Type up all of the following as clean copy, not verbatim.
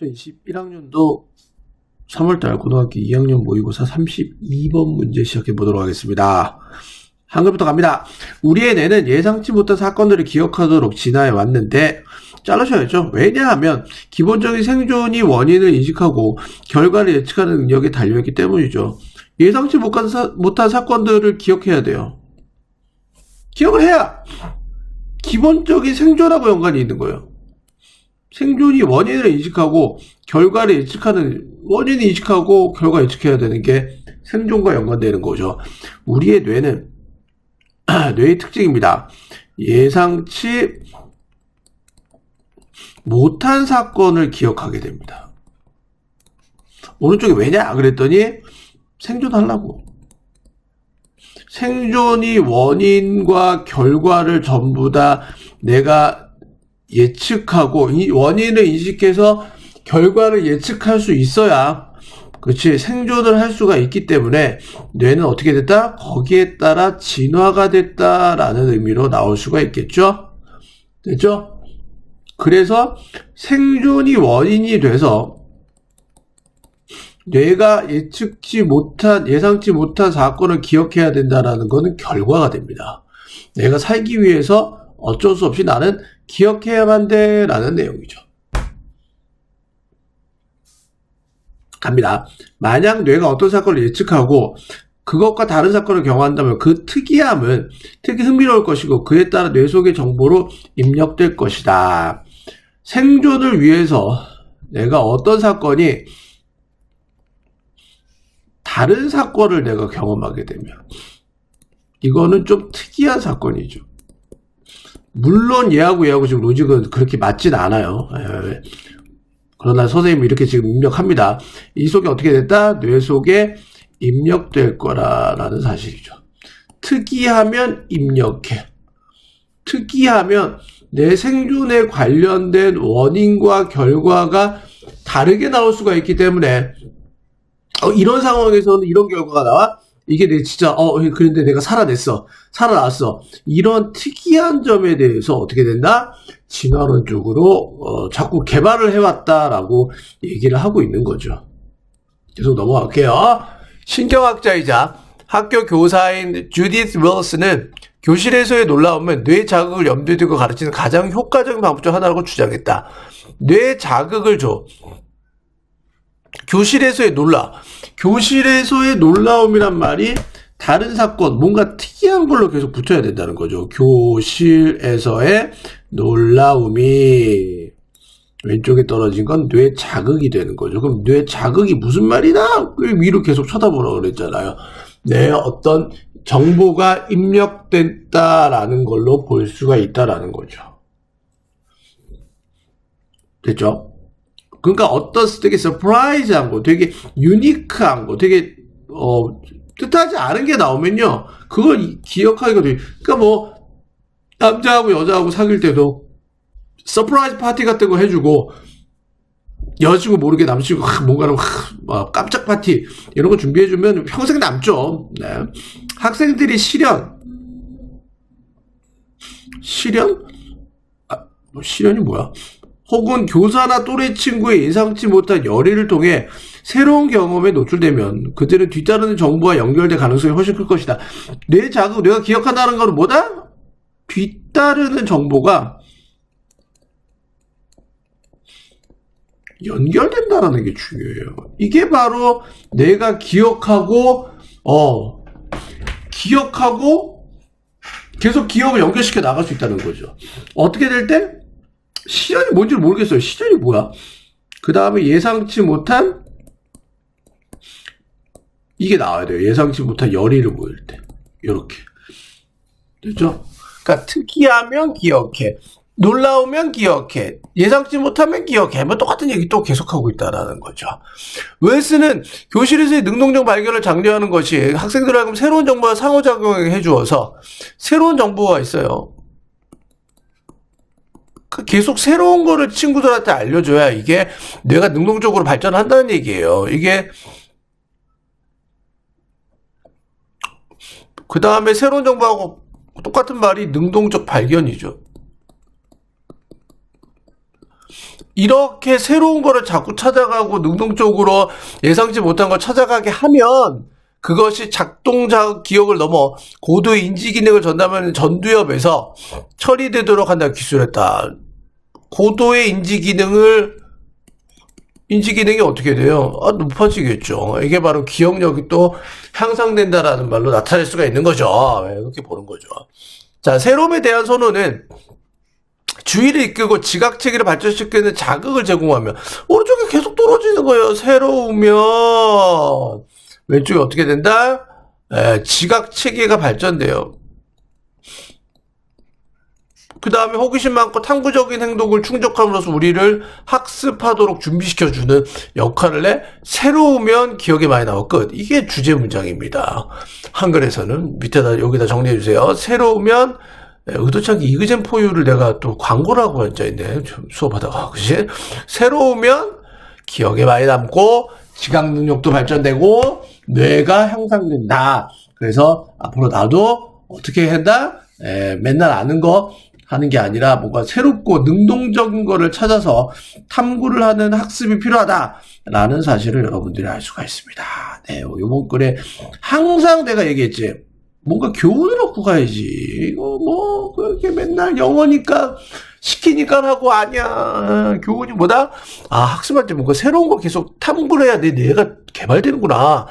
2021학년도 3월달 고등학교 2학년 모의고사 32번 문제 시작해 보도록 하겠습니다. 한글부터 갑니다. 우리의 뇌는 예상치 못한 사건들을 기억하도록 진화해 왔는데 자르셔야죠. 왜냐하면 기본적인 생존이 원인을 인식하고 결과를 예측하는 능력에 달려있기 때문이죠. 예상치 못한 사건들을 기억해야 돼요. 기억을 해야 기본적인 생존하고 연관이 있는 거예요. 생존이 원인을 인식하고 결과를 예측하는, 원인을 인식하고 결과 예측해야 되는 게 생존과 연관되는 거죠. 우리의 뇌는 뇌의 특징입니다. 예상치 못한 사건을 기억하게 됩니다. 오른쪽에 왜냐 그랬더니 생존하려고. 생존이 원인과 결과를 전부 다 내가 예측하고 이 원인을 인식해서 결과를 예측할 수 있어야 그렇지 생존을 할 수가 있기 때문에 뇌는 어떻게 됐다? 거기에 따라 진화가 됐다라는 의미로 나올 수가 있겠죠? 됐죠? 그래서 생존이 원인이 돼서 뇌가 예상치 못한 사건을 기억해야 된다라는 것은 결과가 됩니다. 내가 살기 위해서 어쩔 수 없이 나는 기억해야만 돼 라는 내용이죠. 갑니다. 만약 뇌가 어떤 사건을 예측하고 그것과 다른 사건을 경험한다면 그 특이함은 특히 흥미로울 것이고 그에 따라 뇌 속의 정보로 입력될 것이다. 생존을 위해서 내가 어떤 사건이 다른 사건을 내가 경험하게 되면 이거는 좀 특이한 사건이죠. 물론 얘하고 지금 로직은 그렇게 맞진 않아요. 그러나 선생님이 이렇게 지금 입력합니다. 이 속에 어떻게 됐다? 뇌 속에 입력될 거라는 사실이죠. 특이하면 입력해. 특이하면 내 생존에 관련된 원인과 결과가 다르게 나올 수가 있기 때문에 이런 상황에서는 이런 결과가 나와? 이게 내 진짜 그런데 내가 살아났어. 이런 특이한 점에 대해서 어떻게 된다? 진화론적으로 자꾸 개발을 해왔다라고 얘기를 하고 있는 거죠. 계속 넘어갈게요. 신경학자이자 학교 교사인 주디스 윌슨은 교실에서의 놀라움은 뇌 자극을 염두에 두고 가르치는 가장 효과적인 방법 중 하나라고 주장했다. 뇌 자극을 줘. 교실에서의 놀라움이란 말이 다른 사건, 뭔가 특이한 걸로 계속 붙여야 된다는 거죠. 교실에서의 놀라움이 왼쪽에 떨어진 건 뇌 자극이 되는 거죠. 그럼 뇌 자극이 무슨 말이다? 위로 계속 쳐다보라고 그랬잖아요. 내 어떤 정보가 입력됐다라는 걸로 볼 수가 있다라는 거죠. 됐죠? 그러니까 되게 서프라이즈한 거, 되게 유니크한 거, 되게 뜻하지 않은 게 나오면요, 그걸 기억하기가 되게. 그러니까 뭐 남자하고 여자하고 사귈 때도 서프라이즈 파티 같은 거 해주고 여자친구 모르게 남자친구가 뭔가를 깜짝 파티 이런 거 준비해주면 평생 남죠. 네. 학생들이 실현이 뭐야? 혹은 교사나 또래 친구의 예상치 못한 열의를 통해 새로운 경험에 노출되면 그들은 뒤따르는 정보와 연결될 가능성이 훨씬 클 것이다. 뇌 자극, 내가 기억한다는 건 뭐다? 뒤따르는 정보가 연결된다는 게 중요해요. 이게 바로 내가 기억하고 계속 기억을 연결시켜 나갈 수 있다는 거죠. 어떻게 될 때? 실현이 뭔지 모르겠어요. 실현이 뭐야? 그 다음에 예상치 못한 이게 나와야 돼요. 예상치 못한 열의를 보일 때 이렇게 됐죠? 그러니까 특이하면 기억해, 놀라우면 기억해, 예상치 못하면 기억해. 뭐 똑같은 얘기 또 계속하고 있다라는 거죠. 웰스는 교실에서의 능동적 발견을 장려하는 것이 학생들하고 새로운 정보와 상호작용을 해주어서 새로운 정보가 있어요. 계속 새로운 거를 친구들한테 알려줘야 이게 뇌가 능동적으로 발전한다는 얘기예요. 이게 그 다음에 새로운 정보하고 똑같은 말이 능동적 발견이죠. 이렇게 새로운 거를 자꾸 찾아가고 능동적으로 예상치 못한 걸 찾아가게 하면 그것이 작동자 기억을 넘어 고도의 인지 기능을 전담하는 전두엽에서 처리되도록 한다 기술했다. 고도의 인지 기능이 어떻게 돼요? 높아지겠죠. 이게 바로 기억력이 또 향상된다라는 말로 나타낼 수가 있는 거죠. 이렇게 보는 거죠. 자, 새로움에 대한 선호는 주의를 이끌고 지각체계를 발전시키는 자극을 제공하며 오른쪽이 계속 떨어지는 거예요. 새로우면 왼쪽이 어떻게 된다? 지각체계가 발전돼요. 그 다음에 호기심 많고 탐구적인 행동을 충족함으로써 우리를 학습하도록 준비시켜주는 역할을 해. 새로우면 기억이 많이 나와. 끝. 이게 주제 문장입니다. 한글에서는 밑에다 여기다 정리해주세요. 새로우면 의도치 않게 이그젠포유를 내가 또 광고라고 앉아있네. 수업하다가. 그치? 새로우면 기억에 많이 남고 지각 능력도 발전되고 뇌가 향상된다. 그래서 앞으로 나도 어떻게 한다? 맨날 아는 거 하는 게 아니라 뭔가 새롭고 능동적인 거를 찾아서 탐구를 하는 학습이 필요하다라는 사실을 여러분들이 알 수가 있습니다. 네, 이번 글에 항상 내가 얘기했지. 뭔가 교훈을 얻고 가야지. 이거 뭐 그렇게 맨날 영어니까 시키니까 하고 아니야. 교훈이 뭐다? 학습할 때 뭔가 새로운 거 계속 탐구를 해야 내 뇌가 개발되는구나.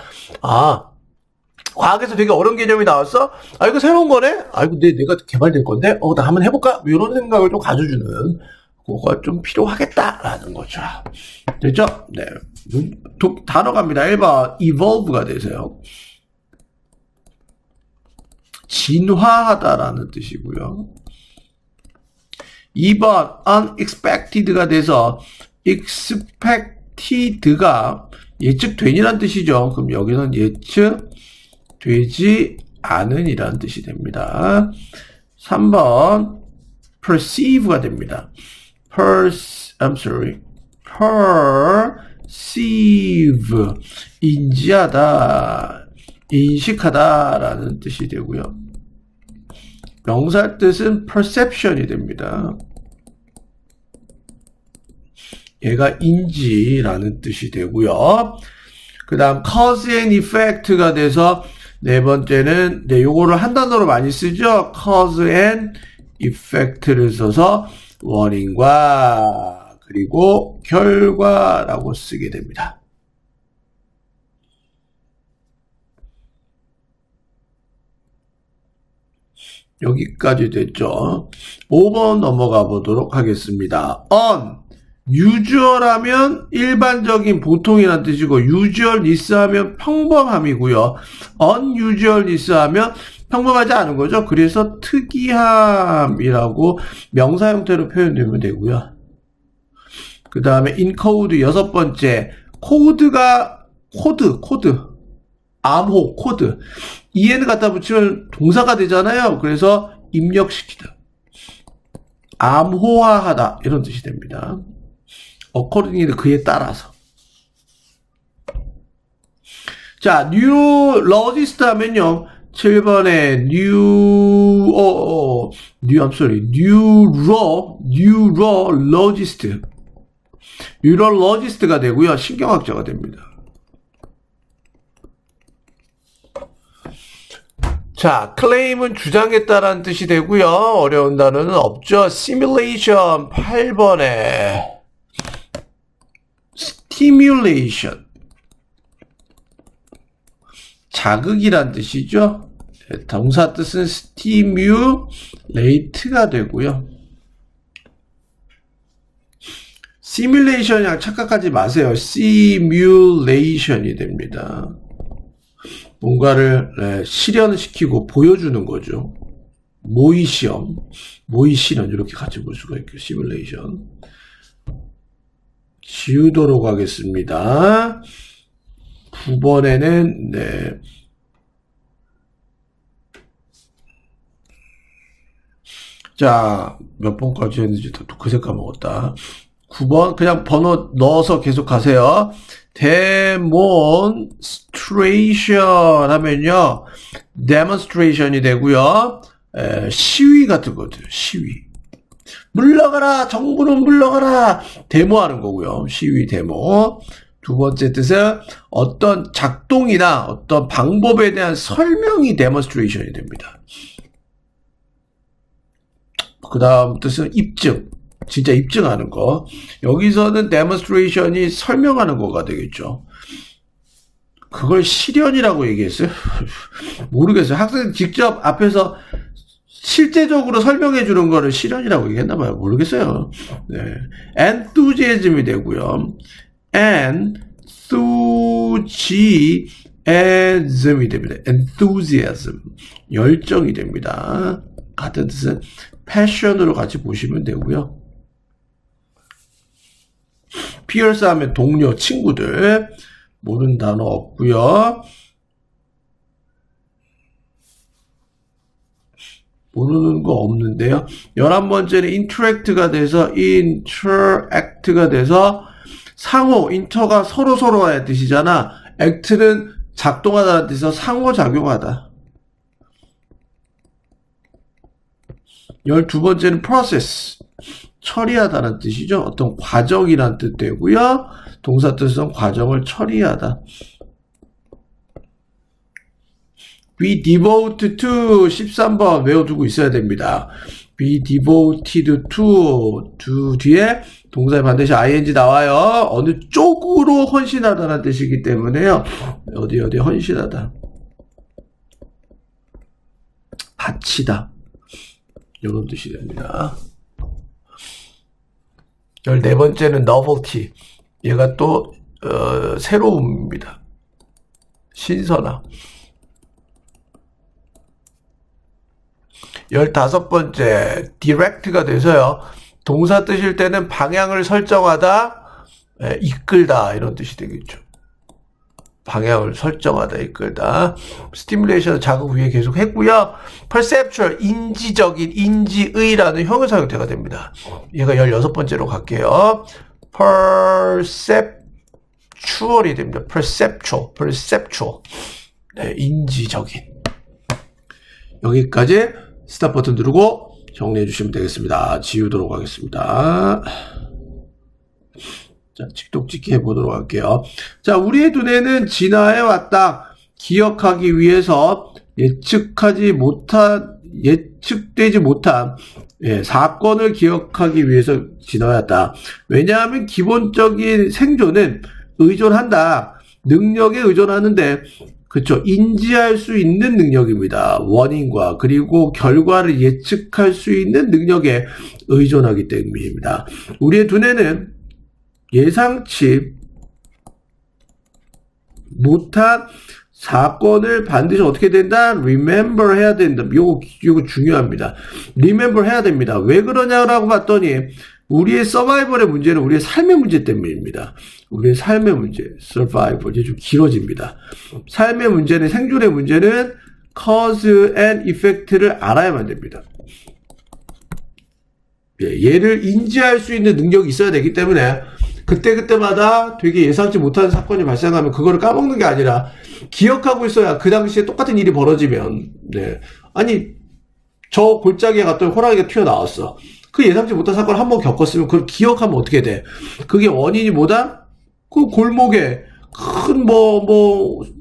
과학에서 되게 어려운 개념이 나왔어? 이거 새로운 거네? 이거 내가 개발될 건데? 나 한번 해볼까? 이런 생각을 좀 가져주는 그거가 좀 필요하겠다라는 거죠. 됐죠? 네. 단어 갑니다. 1번, evolve가 되세요. 진화하다라는 뜻이고요. 2번, unexpected가 돼서 expected가 예측되니란 뜻이죠. 그럼 여기는 예측되지 않은이라는 뜻이 됩니다. 3번, perceive가 됩니다. perceive, 인지하다, 인식하다라는 뜻이 되고요. 명사 뜻은 perception이 됩니다. 얘가 인지라는 뜻이 되고요. 그 다음 cause and effect가 돼서 네 번째는 요거를 한 단어로 많이 쓰죠. cause and effect를 써서 원인과 그리고 결과라고 쓰게 됩니다. 여기까지 됐죠. 5번 넘어가 보도록 하겠습니다. unusual하면 일반적인 보통이라는 뜻이고 usualness 하면 평범함이고요. unusualness 하면 평범하지 않은 거죠. 그래서 특이함이라고 명사 형태로 표현되면 되고요. 그 다음에 encode 여섯 번째 코드가 코드 암호 코드 en 갖다 붙이면 동사가 되잖아요. 그래서 입력시키다, 암호화하다 이런 뜻이 됩니다. accordingly 그에 따라서. 자, neurologist 하면요. 7번에 neurologist가 되고요. 신경학자가 됩니다. 자, claim은 주장했다라는 뜻이 되고요. 어려운 단어는 없죠. simulation 8번에 stimulation 자극이란 뜻이죠. 동사 뜻은 stimulate가 되고요. simulation이랑 착각하지 마세요. simulation이 됩니다. 뭔가를 실현시키고 보여주는 거죠. 모의시험, 모의실현 이렇게 같이 볼 수가 있고 시뮬레이션. 지우도록 하겠습니다. 9번에는 자, 몇 번까지 했는지 또 그새 까먹었다. 9번 그냥 번호 넣어서 계속 가세요. demonstration 하면요, demonstration이 되고요. 시위 같은 것들, 시위. 물러가라! 정부는 물러가라! 데모하는 거고요. 시위 데모. 두 번째 뜻은 어떤 작동이나 어떤 방법에 대한 설명이 데몬스트레이션이 됩니다. 그 다음 뜻은 입증. 진짜 입증하는 거. 여기서는 데몬스트레이션이 설명하는 거가 되겠죠. 그걸 실현이라고 얘기했어요? 모르겠어요. 학생 직접 앞에서 실제적으로 설명해 주는 거를 실현이라고 얘기했나 봐요. 모르겠어요. 네. enthusiasm이 되고요. enthusiasm이 됩니다. enthusiasm. 열정이 됩니다. 같은 뜻은 passion으로 같이 보시면 되고요. peers 하면 동료, 친구들. 모르는 단어 없고요. 모르는 거 없는데요. 11번째는 interact가 돼서 상호, inter가 서로의 뜻이잖아. act는 작동하다는 뜻에서 상호작용하다. 12번째는 process, 처리하다는 뜻이죠. 어떤 과정이란 뜻 되고요. 동사 뜻은 과정을 처리하다. be devoted to 13번 외워두고 있어야 됩니다. be devoted to 뒤에 동사에 반드시 ing 나와요. 어느 쪽으로 헌신하다는 뜻이기 때문에요. 어디 헌신하다. 바치다. 이런 뜻이 됩니다. 14번째는 novelty. 얘가 또 새로움입니다. 신선함. 15번째 direct가 돼서요. 동사 뜻일 때는 방향을 설정하다, 이끌다 이런 뜻이 되겠죠. 방향을 설정하다, 이끌다. 스티뮬레이션 자극 위에 계속 했고요. perceptual, 인지적인, 인지의라는 형용사 형태가 됩니다. 얘가 16번째로 갈게요. perceptual이 됩니다. perceptual. 네, 인지적인. 여기까지 스탑 버튼 누르고 정리해 주시면 되겠습니다. 지우도록 하겠습니다. 자, 직독짓기 해보도록 할게요. 자, 우리의 두뇌는 진화해 왔다. 기억하기 위해서 예측되지 못한 사건을 기억하기 위해서 진화했다. 왜냐하면 기본적인 생존은 의존한다. 능력에 의존하는데, 그쵸. 인지할 수 있는 능력입니다. 원인과 그리고 결과를 예측할 수 있는 능력에 의존하기 때문입니다. 우리의 두뇌는 예상치 못한 사건을 반드시 어떻게 된다? remember 해야 된다. 요거 중요합니다. remember 해야 됩니다. 왜 그러냐라고 봤더니 우리의 서바이벌의 문제는 우리의 삶의 문제 때문입니다. 우리의 삶의 문제, survival, 이제 좀 길어집니다. 삶의 문제는, 생존의 문제는 cause and effect를 알아야만 됩니다. 얘를 인지할 수 있는 능력이 있어야 되기 때문에 그때마다 되게 예상치 못한 사건이 발생하면 그거를 까먹는 게 아니라 기억하고 있어야 그 당시에 똑같은 일이 벌어지면, 아니, 저 골짜기에 갔더니 호랑이가 튀어나왔어. 그 예상치 못한 사건을 한번 겪었으면 그걸 기억하면 어떻게 돼? 그게 원인이 뭐다? 그 골목에 큰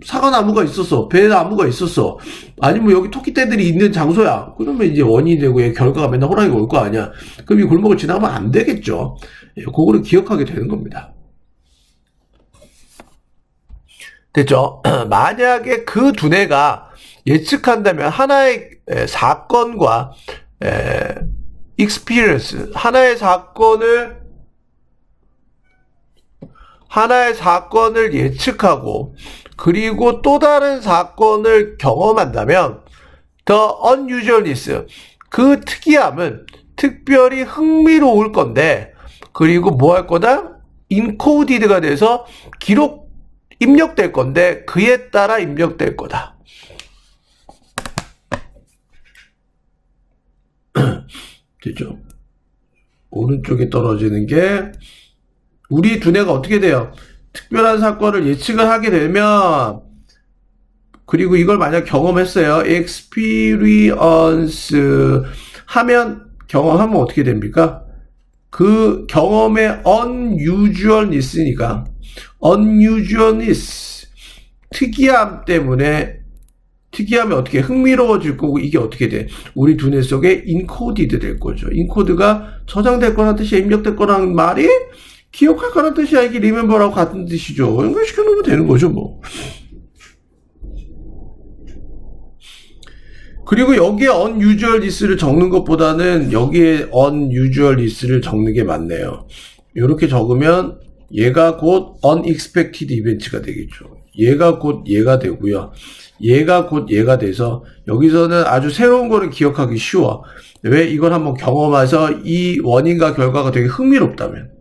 사과나무가 있었어. 배나무가 있었어. 아니면 여기 토끼떼들이 있는 장소야. 그러면 이제 원인이 되고 결과가 맨날 호랑이가 올 거 아니야. 그럼 이 골목을 지나가면 안 되겠죠. 그거를 기억하게 되는 겁니다. 됐죠? 만약에 그 두뇌가 예측한다면 하나의 사건과 experience, 하나의 사건을 예측하고 그리고 또 다른 사건을 경험한다면 the unusualness, 그 특이함은 특별히 흥미로울 건데, 그리고 뭐 할 거다? encoded가 돼서 입력될 건데 그에 따라 입력될 거다. 됐죠? 오른쪽에 떨어지는 게 우리 두뇌가 어떻게 돼요? 특별한 사건을 예측을 하게 되면, 그리고 이걸 만약 경험했어요. experience 하면 경험하면 어떻게 됩니까? 그 경험의 unusualness니까 unusualness 특이함 때문에 특이함이 어떻게 흥미로워질 거고 이게 어떻게 돼? 우리 두뇌 속에 인코디드 될 거죠. 인코드가 저장될 거란 뜻이야. 입력될 거란 말이 기억할 거란 뜻이야. 이게 리멤버라고 같은 뜻이죠. 연결시켜놓으면 되는 거죠 뭐. 그리고 여기에 unusual this를 적는 것보다는 여기에 unusual this를 적는 게 맞네요. 이렇게 적으면 얘가 곧 unexpected event가 되겠죠. 얘가 곧 얘가 되고요. 얘가 곧 얘가 돼서 여기서는 아주 새로운 거를 기억하기 쉬워. 왜? 이걸 한번 경험해서 이 원인과 결과가 되게 흥미롭다면.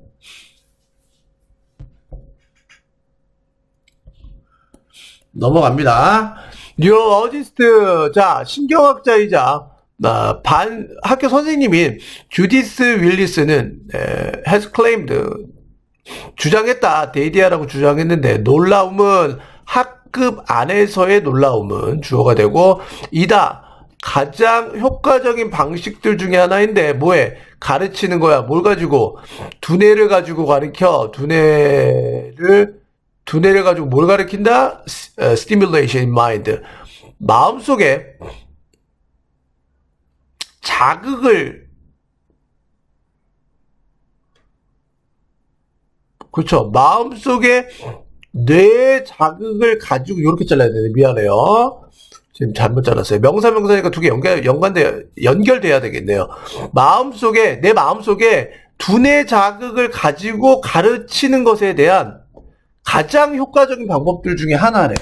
넘어갑니다. 뉴로로지스트, 자, 신경학자이자 학교 선생님인 주디스 윌리스는 has claimed, 주장했다. 데이디아라고 주장했는데 놀라움은 학급 안에서의 놀라움은 주어가 되고 이다. 가장 효과적인 방식들 중에 하나인데 뭐해? 가르치는 거야. 뭘 가지고? 두뇌를 가지고 가르쳐. 두뇌를 가지고 뭘 가르친다? Stimulation in mind. 마음속에 자극을, 그렇죠. 마음속에 뇌 자극을 가지고 이렇게 잘라야 되네. 미안해요. 지금 잘못 잘랐어요. 명사니까 두 개 연결돼야 되겠네요. 내 마음속에 두뇌 자극을 가지고 가르치는 것에 대한 가장 효과적인 방법들 중에 하나래.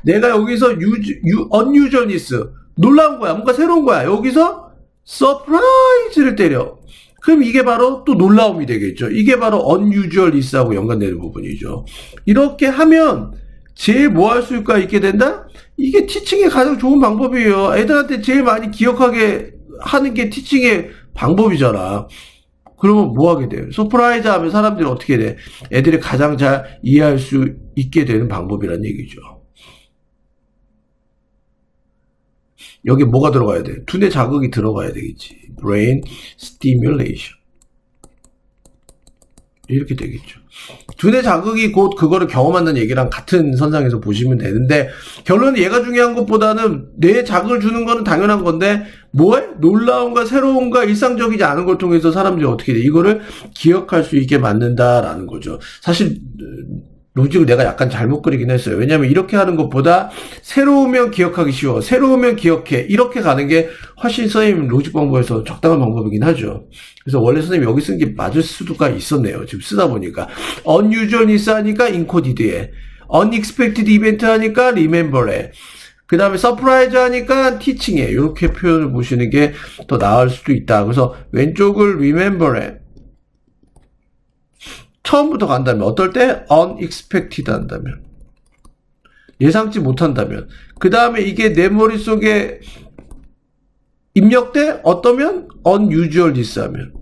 내가 여기서 unusualness, 놀라운 거야. 뭔가 새로운 거야. 여기서 surprise를 때려. 그럼 이게 바로 또 놀라움이 되겠죠. 이게 바로 unusualness하고 연관되는 부분이죠. 이렇게 하면 제일 뭐 할 수가 있게 된다? 이게 티칭의 가장 좋은 방법이에요. 애들한테 제일 많이 기억하게 하는 게 티칭의 방법이잖아. 그러면 뭐 하게 돼요? 서프라이즈 하면 사람들이 어떻게 돼? 애들이 가장 잘 이해할 수 있게 되는 방법이란 얘기죠. 여기 뭐가 들어가야 돼? 두뇌 자극이 들어가야 되겠지. brain stimulation. 이렇게 되겠죠. 두뇌 자극이 곧 그거를 경험한다는 얘기랑 같은 선상에서 보시면 되는데 결론은 얘가 중요한 것보다는 뇌에 자극을 주는 거는 당연한 건데 뭐해? 놀라움과 새로움과 일상적이지 않은 걸 통해서 사람들이 어떻게 돼? 이거를 기억할 수 있게 만든다라는 거죠. 사실 로직을 내가 약간 잘못 그리긴 했어요. 왜냐면 이렇게 하는 것보다 새로우면 기억하기 쉬워. 새로우면 기억해. 이렇게 가는 게 훨씬 선생님 로직 공부에서 적당한 방법이긴 하죠. 그래서 원래 선생님 여기 쓴 게 맞을 수가 있었네요. 지금 쓰다 보니까. unusualness 하니까 encoded에, unexpected event 하니까 remember에, 그 다음에 surprise 하니까 teaching에, 이렇게 표현을 보시는 게 더 나을 수도 있다. 그래서 왼쪽을 remember에, 처음부터 간다면 어떨 때? unexpected 한다면, 예상치 못한다면, 그 다음에 이게 내 머릿속에 입력돼? 어떠면? unusualness 하면,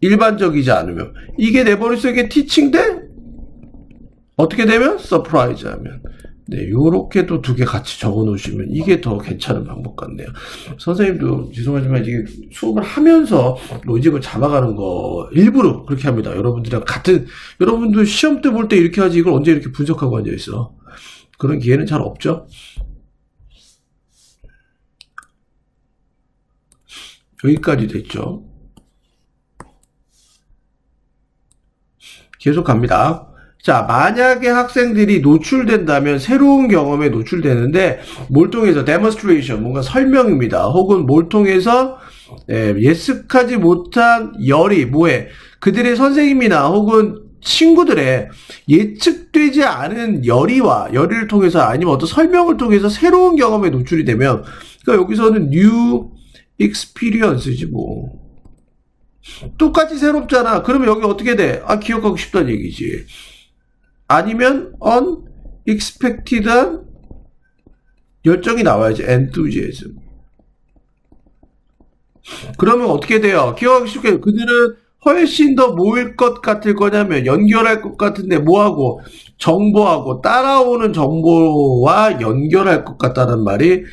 일반적이지 않으면, 이게 내 머릿속에 티칭돼? 어떻게 되면? surprise 하면. 네, 요렇게도 두 개 같이 적어 놓으시면 이게 더 괜찮은 방법 같네요. 선생님도 죄송하지만 이게 수업을 하면서 로직을 잡아가는 거 일부러 그렇게 합니다. 여러분들이랑 같은, 여러분들 시험 때 볼 때 이렇게 하지 이걸 언제 이렇게 분석하고 앉아있어. 그런 기회는 잘 없죠. 여기까지 됐죠. 계속 갑니다. 자, 만약에 학생들이 노출된다면 새로운 경험에 노출되는데 뭘 통해서? demonstration, 뭔가 설명입니다. 혹은 뭘 통해서 예측하지 못한 열이 뭐해? 그들의 선생님이나 혹은 친구들의 예측되지 않은 열의를 통해서 아니면 어떤 설명을 통해서 새로운 경험에 노출이 되면, 그러니까 여기서는 new experience지 뭐. 똑같이 새롭잖아. 그러면 여기 어떻게 돼? 아, 기억하고 싶다는 얘기지. 아니면 unexpected한 열정이 나와야지. enthusiasm. 그러면 어떻게 돼요? 기억하기 쉽게 그들은 훨씬 더 뭐일 것 같을 거냐면 연결할 것 같은데 뭐하고? 정보하고 따라오는 정보와 연결할 것 같다는 말이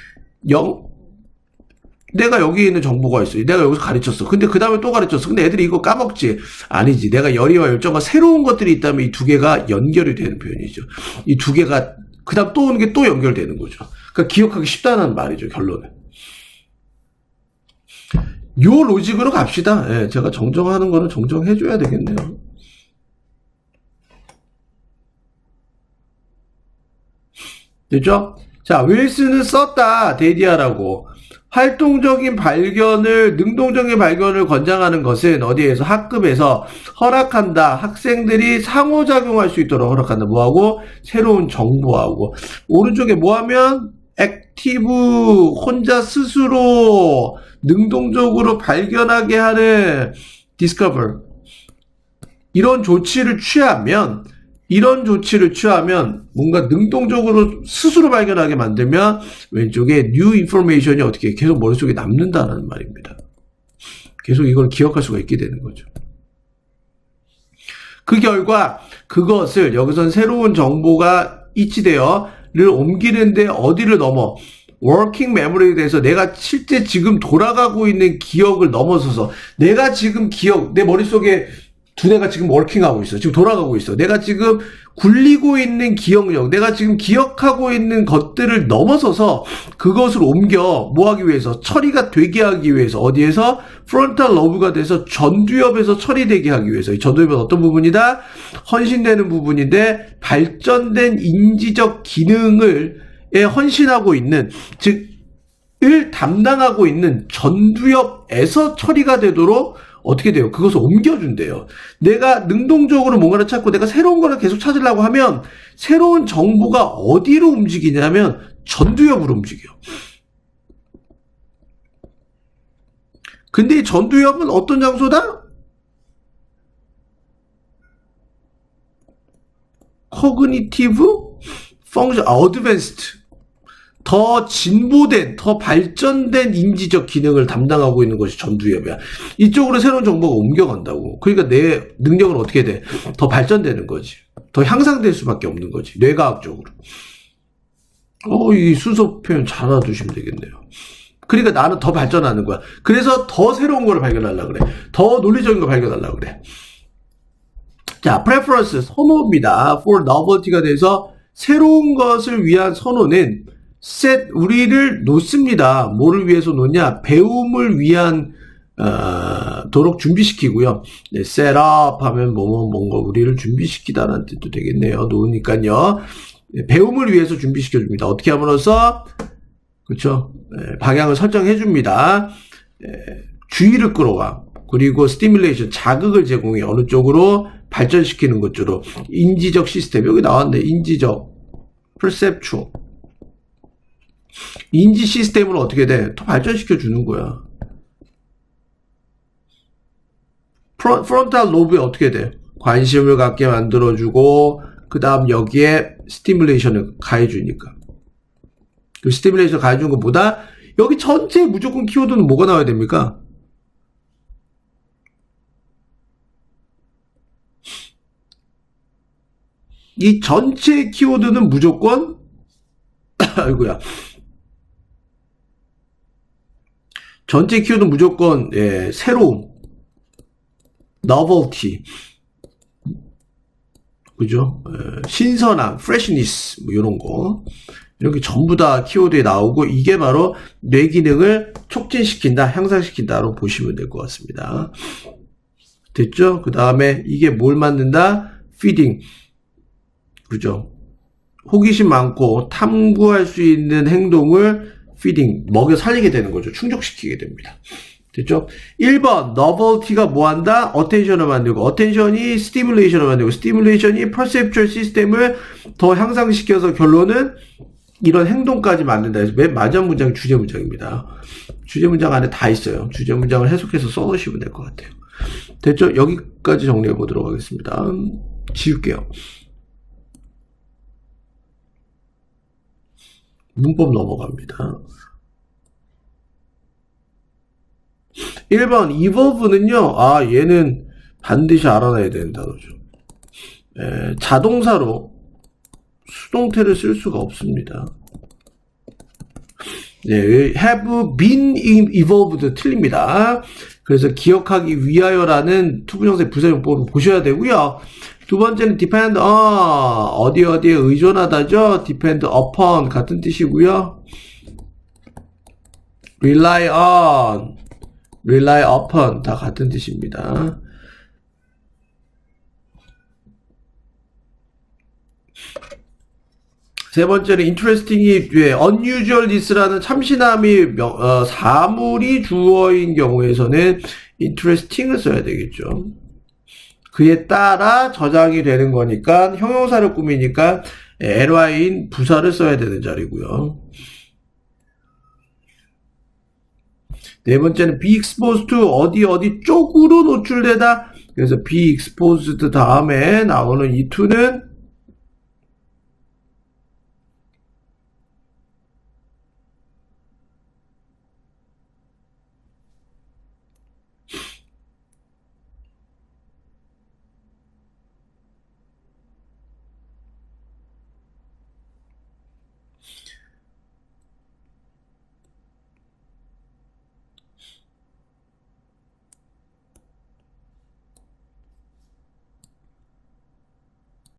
내가 여기 있는 정보가 있어. 내가 여기서 가르쳤어. 근데 그 다음에 또 가르쳤어. 근데 애들이 이거 까먹지. 아니지. 내가 열의와 열정과 새로운 것들이 있다면 이 두 개가 연결이 되는 표현이죠. 이 두 개가 그 다음 또 오는 게 또 연결되는 거죠. 그러니까 기억하기 쉽다는 말이죠. 결론은. 요 로직으로 갑시다. 예, 제가 정정하는 거는 정정해줘야 되겠네요. 됐죠? 자, 윌슨은 썼다. 데디아라고. 활동적인 발견을, 능동적인 발견을 권장하는 것은 어디에서? 학급에서 허락한다. 학생들이 상호작용할 수 있도록 허락한다. 뭐하고? 새로운 정보하고. 오른쪽에 뭐하면? 액티브, 혼자 스스로 능동적으로 발견하게 하는 discover. 이런 조치를 취하면 뭔가 능동적으로 스스로 발견하게 만들면 왼쪽에 new information이 어떻게 계속 머릿속에 남는다는 말입니다. 계속 이걸 기억할 수가 있게 되는 거죠. 그 결과 그것을 여기선 새로운 정보가 이치되어를 옮기는데 어디를 넘어 워킹 메모리에 대해서 내가 실제 지금 돌아가고 있는 기억을 넘어서서 내가 지금 내 머릿속에 두뇌가 지금 워킹하고 있어. 지금 돌아가고 있어. 내가 지금 굴리고 있는 기억력, 내가 지금 기억하고 있는 것들을 넘어서서 그것을 옮겨 뭐 하기 위해서? 처리가 되게 하기 위해서. 어디에서? 프론탈 로브가 돼서 전두엽에서 처리되게 하기 위해서. 이 전두엽은 어떤 부분이다? 헌신되는 부분인데 발전된 인지적 기능에 헌신하고 있는, 즉, 을 담당하고 있는 전두엽에서 처리가 되도록 어떻게 돼요? 그것을 옮겨준대요. 내가 능동적으로 뭔가를 찾고 내가 새로운 거를 계속 찾으려고 하면 새로운 정보가 어디로 움직이냐면 전두엽으로 움직여. 근데 이 전두엽은 어떤 장소다? Cognitive Function Advanced. 더 진보된, 더 발전된 인지적 기능을 담당하고 있는 것이 전두엽이야. 이쪽으로 새로운 정보가 옮겨간다고. 그러니까 내 능력은 어떻게 돼? 더 발전되는 거지. 더 향상될 수밖에 없는 거지. 뇌과학적으로. 이 순서 표현 잘 알아두시면 되겠네요. 그러니까 나는 더 발전하는 거야. 그래서 더 새로운 거를 발견하려고 그래. 더 논리적인 걸 발견하려고 그래. 자, preference, 선호입니다. for novelty가 돼서 새로운 것을 위한 선호는 set, 우리를 놓습니다. 뭐를 위해서 놓냐? 배움을 위한 도록 준비시키고요. 네, set up 하면 뭔가 우리를 준비시키다라는 뜻도 되겠네요. 놓으니까요. 네, 배움을 위해서 준비시켜줍니다. 어떻게 함으로써? 그렇죠? 네, 방향을 설정해줍니다. 네, 주의를 끌어와. 그리고 스티뮬레이션, 자극을 제공해. 어느 쪽으로? 발전시키는 것 쪽으로. 인지적 시스템. 여기 나왔네. 인지적. perceptual. 인지 시스템을 어떻게 돼? 더 발전시켜 주는 거야. 프론탈 로브에 어떻게 돼? 관심을 갖게 만들어주고 그 다음 여기에 스티뮬레이션을 가해주니까. 그 스티뮬레이션 가해주는 것보다 여기 전체 무조건 키워드는 뭐가 나와야 됩니까? 이 전체 키워드는 무조건 아이고야. 전체 키워드 무조건 새로움, novelty, 그죠? 신선함, freshness 뭐 이런 거 이렇게 전부 다 키워드에 나오고 이게 바로 뇌 기능을 촉진시킨다, 향상시킨다로 보시면 될 것 같습니다. 됐죠? 그 다음에 이게 뭘 만든다? feeding, 그죠? 호기심 많고 탐구할 수 있는 행동을 feeding, 먹여 살리게 되는 거죠. 충족시키게 됩니다. 됐죠? 1번, novelty가 뭐 한다? attention을 만들고, attention이 stimulation을 만들고, stimulation이 perceptual 시스템을 더 향상시켜서 결론은 이런 행동까지 만든다 해서 맨 마지막 문장이 주제 문장입니다. 주제 문장 안에 다 있어요. 주제 문장을 해석해서 써놓으시면 될 것 같아요. 됐죠? 여기까지 정리해 보도록 하겠습니다. 지울게요. 문법 넘어갑니다. 1번 evolve는요. 얘는 반드시 알아놔야 되는 단어죠. 자동사로 수동태를 쓸 수가 없습니다. 네, have been evolved 틀립니다. 그래서 기억하기 위하여라는 투부정사의 부사용법을 보셔야 되고요. 두 번째는 depend on, 어디에 의존하다죠. depend upon 같은 뜻이고요. rely on, rely upon 다 같은 뜻입니다. 세 번째는 interesting이 unusual this라는 참신함이 사물이 주어인 경우에서는 interesting을 써야 되겠죠. 그에 따라 저장이 되는 거니까 형용사를 꾸미니까 ly인 부사를 써야 되는 자리고요. 네 번째는 be exposed to 어디 쪽으로 노출되다. 그래서 be exposed 다음에 나오는 이 to는